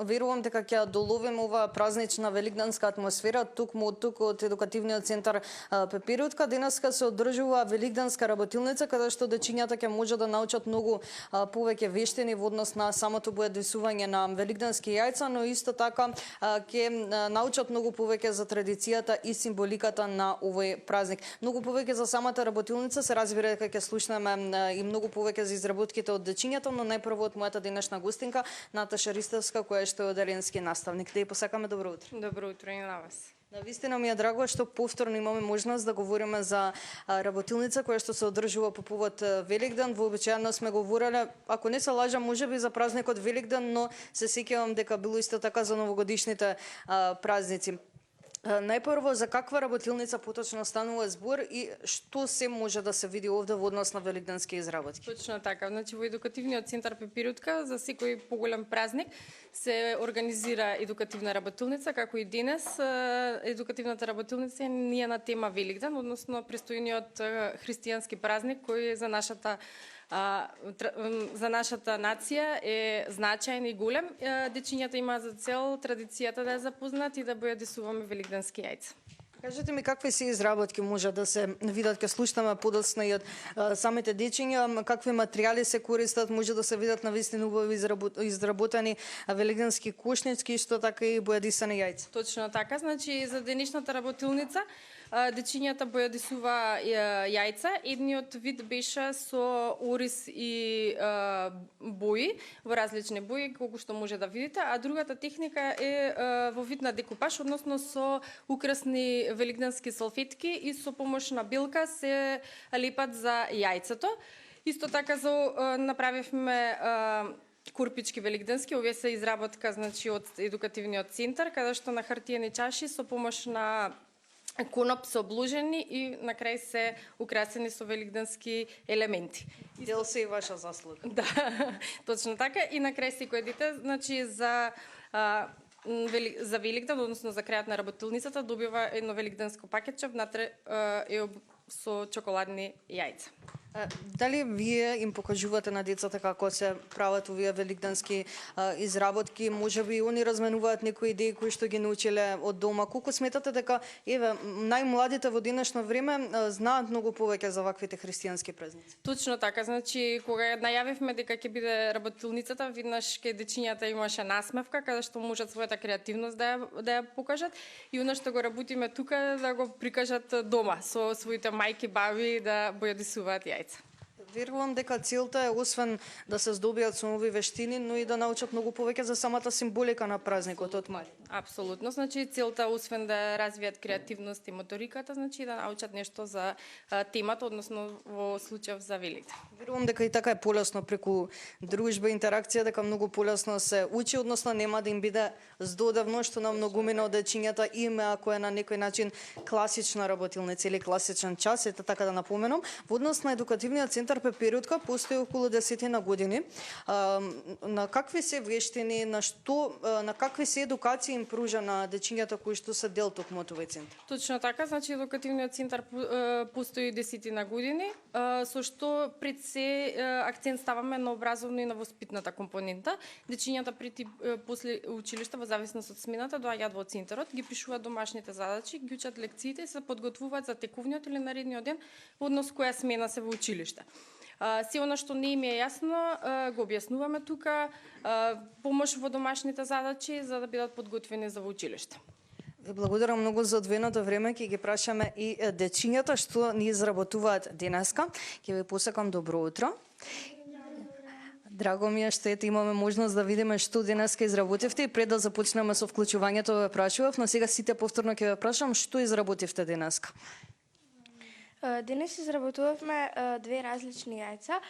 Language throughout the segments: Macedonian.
верувам дека ќе доловиме оваа празнична великденска атмосфера токму од едукативниот центар Пеперутка. Денеска се одржува великденска работилница каде што дечињата ќе може да научат многу повеќе вештини во однос на самото боядисување на великденски јајца, но исто така ќе научат многу повеќе за традицијата и символиката на овој празник. Многу повеќе за самата работилница се разбира дека ќе слушнеме и многу повеќе за изработките од дечињата, но најпрво од мојата денешна гостинка Наташа Ристевска, која што е оделенски наставник. Да ја посакаме добро утро. Добро утро и на вас. Да, вистина ми е драго што повторно имаме можност да говориме за работилница која што се одржува по повод Великден. Вообичаено сме говореле, ако не се лажам, можеби за празникот Великден, но се сеќавам дека било исто така за новогодишните празници. Најпрво, за каква работилница поточно станува збор и што се може да се види овде во однос на великденски изработки? Точно така. Значи, во едукативниот центар Пеперутка за секој поголем празник се организира едукативна работилница, како и денес. Едукативната работилница е на тема Великден, односно престојниот христијански празник кој е за нашата нација е значаен и голем. Дечињата имаат за цел традицијата да ја запознат и да бојадисуваме великденски јајца. Кажете ми какви се изработки може да се видат, ќе слушнеме подоцна и од самите дечиња, какви материјали се користат, може да се видат на вистина убави изработени великденски кошнички, исто така и бојадисани јајца. Точно така, значи за денешната работилница дечињата бојадисува јајца. Едниот вид беше со ориз и бои, во различни бои, колку што може да видите, а другата техника е во вид на декупаж, односно со украсни великденски салфетки и со помош на билка се лепат за јајцето. Исто така направивме курпички великденски, овие се изработка значи од едукативниот центар, каде што на хартиени чаши со помош на коноп се обложени и на крај се украсени со великденски елементи. Дел се и ваша заслуга. Да, точно така. И на крај секој дете, значи за Великден, односно за крајот на работилницата, добива едно великденско пакетче, внатре е со чоколадни јајца. Дали вие им покажувате на децата како се прават овие великденски изработки? Можеби и они разменуваат некои идеи кои што ги научиле од дома? Колку сметате дека најмладите во денешно време знаат многу повеќе за ваквите христијански празници? Точно така, значи кога најавивме дека ќе биде работилницата, виднаш кај дечињата имаше насмевка каде што можат својата креативност да ја покажат и она што го работиме тука да го прикажат дома со своите мајки, баби да бојадисуваат јајца. Верувам дека целта е освен да се здобијат со нови вештини, но и да научат многу повеќе за самата символика на празникот од мали. Апсолутно, значи целта освен да развијат креативност и моториката, значи да научат нешто за темата, односно во случајов за Великден. Верувам дека и така е полесно преку дружба, интеракција, дека многу полесно се учи, односно нема да им биде здодевно што на многумина од дечињата име ако е на некој начин класична работилница или класичен час, ете така да напоменам. Во однос на едукативниот центар Пеперутка постои околу 10 години. На какви се вештини, на какви се едукации им пружа на дечињата кои што се дел токму од овој центар? Точно така, значи едукативниот центар постои 10 години, со што пред се акцент ставаме на образовно и на воспитната компонента. Дечињата после училиште во зависност од смената доаѓаат во центарот, ги пишуваат домашните задачи, ги учат лекциите и се подготвуваат за текувниот или наредниот ден во однос која смена се во училиште. Се она што не им е јасно, го објаснуваме тука, помош во домашните задачи за да бидат подготвени за во училиште. Ви благодарам многу за одвоеното време, ќе ги прашаме и дечињата што ни изработуваат денеска. Ќе ви посакам добро утро. Драго ми е што имаме можност да видиме што денеска изработивте и пред да започнеме со вклучувањето ве прашував, но сега сите повторно ќе ве прашам што изработивте денеска. Денес изработувавме две различни јајца.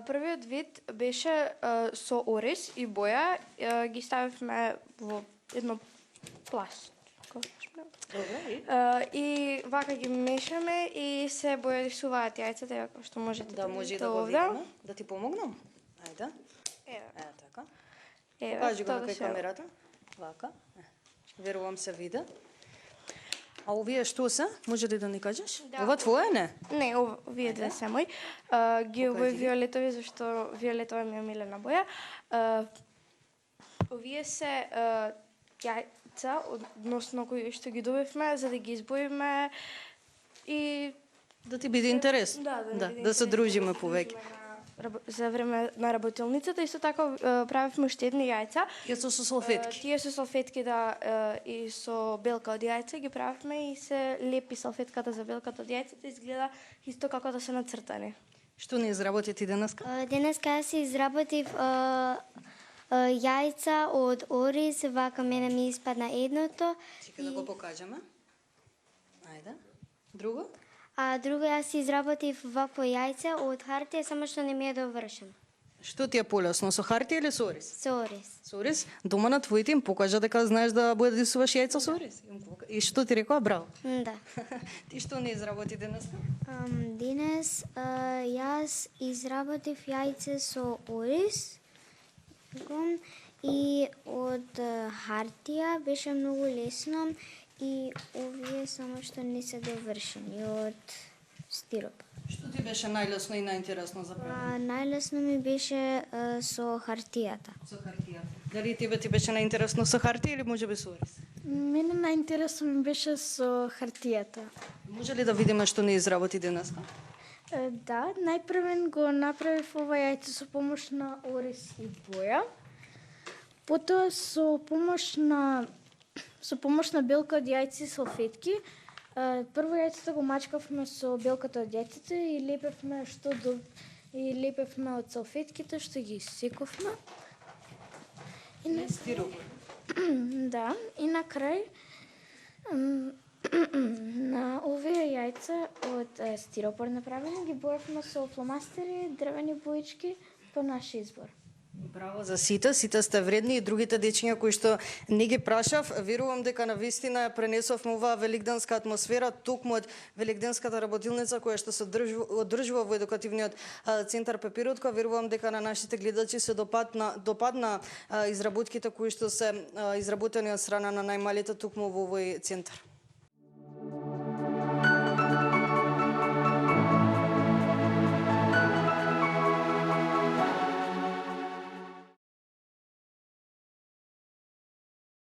Првиот вид беше со ориз и боја. Ги ставивме во едно пласт. И вака ги мешаме и се бојадисуваат јајцата, како што можете да може да го видиме. Да ти помогнам? Ајде. Ево така. Покажи го на камерата. Вака. Верувам се види. А овие што се? Може ли да ни кажеш? Да. Ова твое не? Не, овие две се мои. Ги обој виолетови, зашто виолетова ми е милена боја. Овие се јајца, односно кои што ги добивме, за да ги избоиме и Да ти биде интерес. Да се дружиме повеќе. За време на работилницата, исто така правевме уште едни јајца. Тие се со салфетки. Тие со салфетки и со белка од јајца ги правевме и се лепи салфетката за белката од јајцата, изгледа исто како да се нацртани. Што не изработи ти денеска? Денеска јас си изработив јајца од ориз, вака мене ми испадна едното. Чека да го покажеме. Ајде. Друго? А друго јас си изработив вакво јајце од хартија, само што не ми е довршено. Што ти е полесно, со хартија или со ориз? Со ориз. Со ориз? Дома на твоите им покажа дека знаеш да боядисуваш јајца со ориз. И што ти рекоа? Браво. Да. Ти што не изработи денеска? Денес јас изработив јајце со ориз и од хартија, беше многу лесно и овие само што не се довршени од стиропор. Што ти беше најлесно и најинтересно за правење? Најлесно ми беше со хартијата. Со хартија. Дали тебе ти беше најинтересно со хартија или можеби со ориз? Мене најинтересно ми беше со хартијата. Може ли да видиме што не изработи денеска? Да, најпрвен го направив ова јајце со помош на ориз и боја. Потоа со помош на белка од јајци и салфетки. Прво јајцето го мачкавме со белката од јајцето и лепевме од салфетките што ги исековме. Стиропор. Да, и на крај на овие јајца од стиропор направени ги боевме со фломастери, дрвени боички по наш избор. Браво за сите сте вредни и другите дечиња кои што не ги прашав, верувам дека навистина ја пренесовме оваа великденска атмосфера токму од великденската работилница која што се одржува во едукативниот центар Пепирутка. Верувам дека на нашите гледачи се допадна изработките кои што се изработени од страна на најмалите токму во овој центар.